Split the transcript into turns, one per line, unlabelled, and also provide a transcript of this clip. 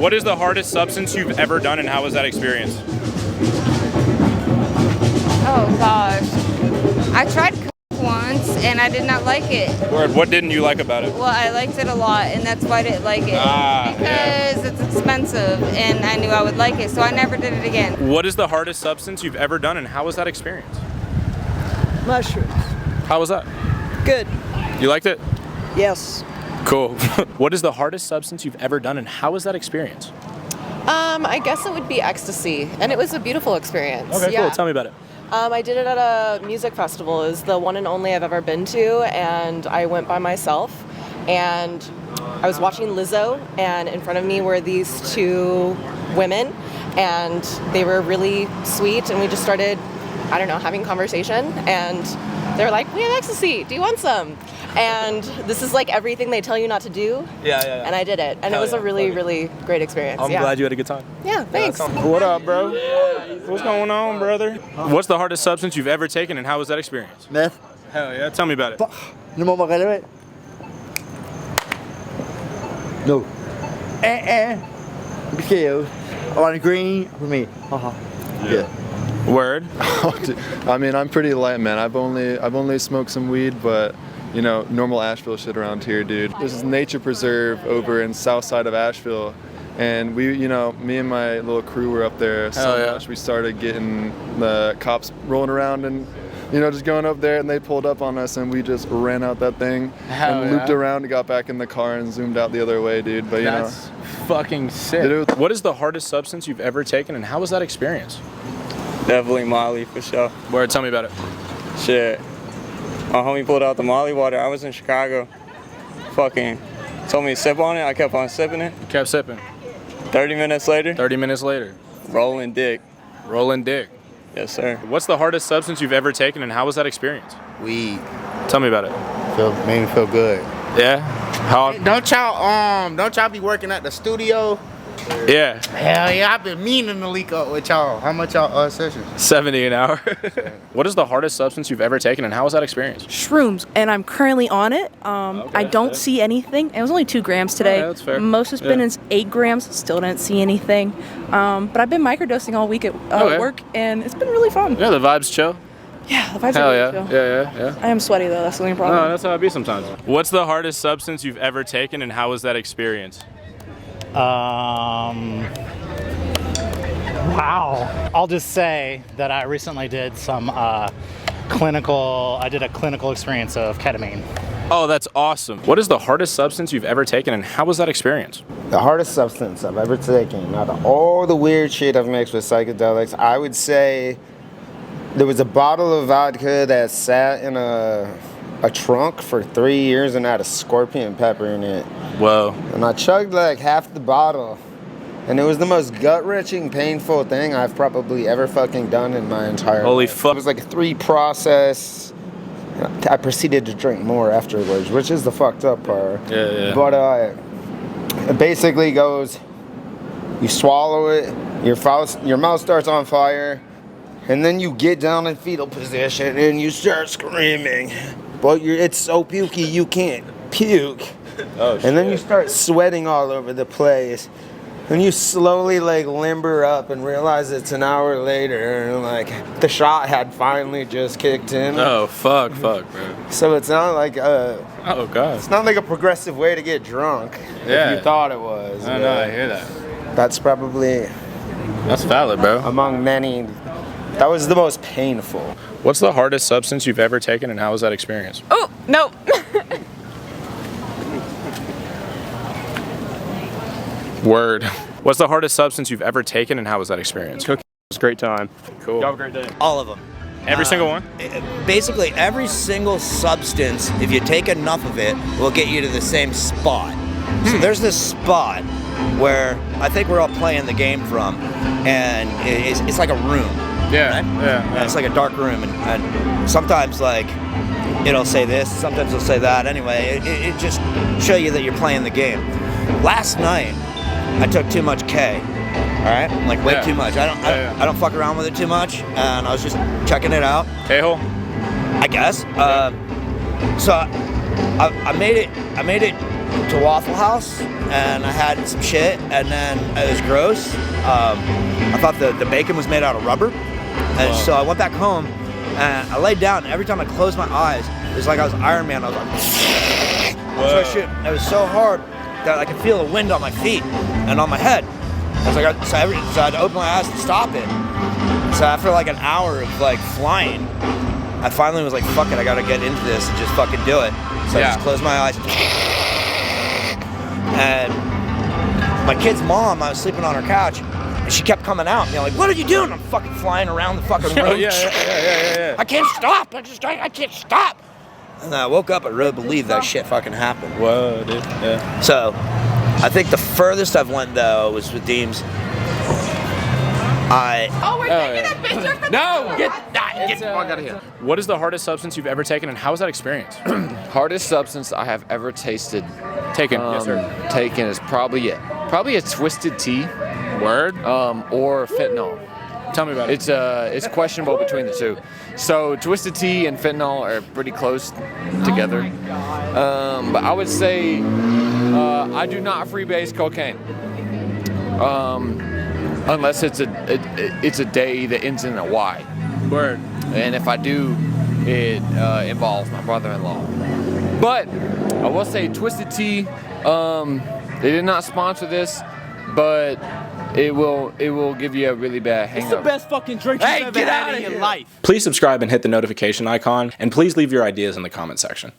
What is the hardest substance you've ever done, and how was that experience?
Oh gosh. I tried coke once and I did not like it.
Word. What didn't you like about it?
Well, I liked it a lot and that's why I didn't like it. Because it's expensive and I knew I would like it, so I never did it again.
What is the hardest substance you've ever done, and how was that experience?
Mushrooms.
How was that?
Good.
You liked it?
Yes.
Cool. What is the hardest substance you've ever done, and how was that experience?
I guess it would be ecstasy, and it was a beautiful experience.
Okay,
yeah.
cool. Tell me about it.
I did it at a music festival. It was the one and only I've ever been to, and I went by myself, and I was watching Lizzo, and in front of me were these two women, and they were really sweet, and we just started, I don't know, having conversation, and they were like, we have ecstasy, do you want some? And this is like everything they tell you not to do. Yeah. And I did it. And it was a really, really great experience.
I'm glad you had a good time.
Yeah, thanks.
What up, bro? What's going on, brother? What's the hardest substance you've ever taken, and how was that experience?
Meth.
Hell yeah. Tell me about it.
No more relevant. No. Be careful. On green for me. Yeah.
Word.
I mean, I'm pretty light, man. I've only smoked some weed, but you know, normal Asheville shit around here, dude. This is nature preserve over in south side of Asheville, and we, you know, me and my little crew were up there so much we started getting the cops rolling around and, you know, just going up there, and they pulled up on us and we just ran out that thing and looped around and got back in the car and zoomed out the other way, dude. But
that's fucking sick. What is the hardest substance you've ever taken, and how was that experience?
Definitely Molly, for sure.
Word, tell me about it.
Shit. My homie pulled out the Molly water. I was in Chicago. Fucking told me to sip on it. I kept on sipping it.
You kept sipping.
30 minutes later.
30 minutes later.
Rolling dick.
Rolling dick.
Yes, sir.
What's the hardest substance you've ever taken, and how was that experience?
Weed.
Tell me about it.
Made me feel good.
Yeah? How?
Don't y'all be working at the studio?
Yeah.
Hell yeah, I've been meaning to leak up with y'all. How much y'all sessions?
70 an hour. What is the hardest substance you've ever taken, and how was that experience?
Shrooms, and I'm currently on it. I don't see anything. It was only 2 grams today.
Yeah, that's fair.
Most has been is 8 grams. Still didn't see anything. But I've been microdosing all week at work, and it's been really fun.
Yeah, the vibe's chill.
Yeah, the vibes are really chill.
Yeah.
I am sweaty though. That's the only problem.
No, that's how it be sometimes. What's the hardest substance you've ever taken, and how was that experience?
Wow. I'll just say that I recently did some I did a clinical experience of ketamine.
Oh, that's awesome. What is the hardest substance you've ever taken, and how was that experience?
The hardest substance I've ever taken, out of all the weird shit I've mixed with psychedelics, I would say there was a bottle of vodka that sat in a trunk for 3 years and had a scorpion pepper in it.
Whoa.
And I chugged like half the bottle. And it was the most gut-wrenching, painful thing I've probably ever fucking done in my entire life.
Holy fuck.
It was like a 3 process. I proceeded to drink more afterwards, which is the fucked up part.
Yeah.
But it basically goes, you swallow it, your mouth starts on fire, and then you get down in fetal position and you start screaming. But it's so pukey you can't puke.
Oh, shit.
And then you start sweating all over the place. And you slowly like limber up and realize it's an hour later and like the shot had finally just kicked in.
Oh, fuck, bro.
So it's not like
oh, God.
It's not like a progressive way to get drunk.
Yeah.
If you thought it was.
I know, I hear that.
That's probably...
That's valid, bro.
Among many, that was the most painful.
What's the hardest substance you've ever taken, and how was that experience?
Oh, no.
Word. What's the hardest substance you've ever taken, and how was that experience?
Cooking was a great time.
Cool. Y'all have a great day.
All of them.
Every single one?
Basically, every single substance, if you take enough of it, will get you to the same spot. So there's this spot where I think we're all playing the game from, and it's like a room.
Yeah,
right?
yeah.
It's like a dark room, and sometimes like it'll say this, sometimes it'll say that. Anyway, it just show you that you're playing the game. Last night, I took too much K. All right, like way too much. I don't fuck around with it too much, and I was just checking it out.
K-hole?
I guess. So I made it to Waffle House and I had some shit, and then it was gross. I thought the bacon was made out of rubber, and so I went back home and I laid down. And every time I closed my eyes, it was like I was Iron Man. I was like, so shit. It was so hard that I could feel the wind on my feet and on my head. I was like, so I had to open my eyes to stop it. So after like an hour of like flying, I finally was like, fuck it, I gotta get into this and just fucking do it. So I just closed my eyes. And my kid's mom, I was sleeping on her couch, and she kept coming out and being like, what are you doing? I'm fucking flying around the fucking room.
Yeah.
I can't stop, I can't stop. And I woke up, I really believed that shit fucking happened.
Whoa, dude, yeah.
So, I think the furthest I've went though was with Deems.
We're taking a picture for
Get the fuck out of here.
What is the hardest substance you've ever taken, and how was that experience?
Hardest substance I have ever tasted.
Yes, sir.
Taken is probably a twisted tea.
Word.
Or fentanyl.
Tell me about it.
It's questionable between the two. So twisted tea and fentanyl are pretty close together. But I would say I do not freebase cocaine. Unless it's a day that ends in a Y.
Word.
And if I do, it involves my brother-in-law. But I will say twisted tea. They did not sponsor this, but it will give you a really bad hangover.
It's the best fucking drink you've ever had in your life.
Please subscribe and hit the notification icon, and please leave your ideas in the comment section.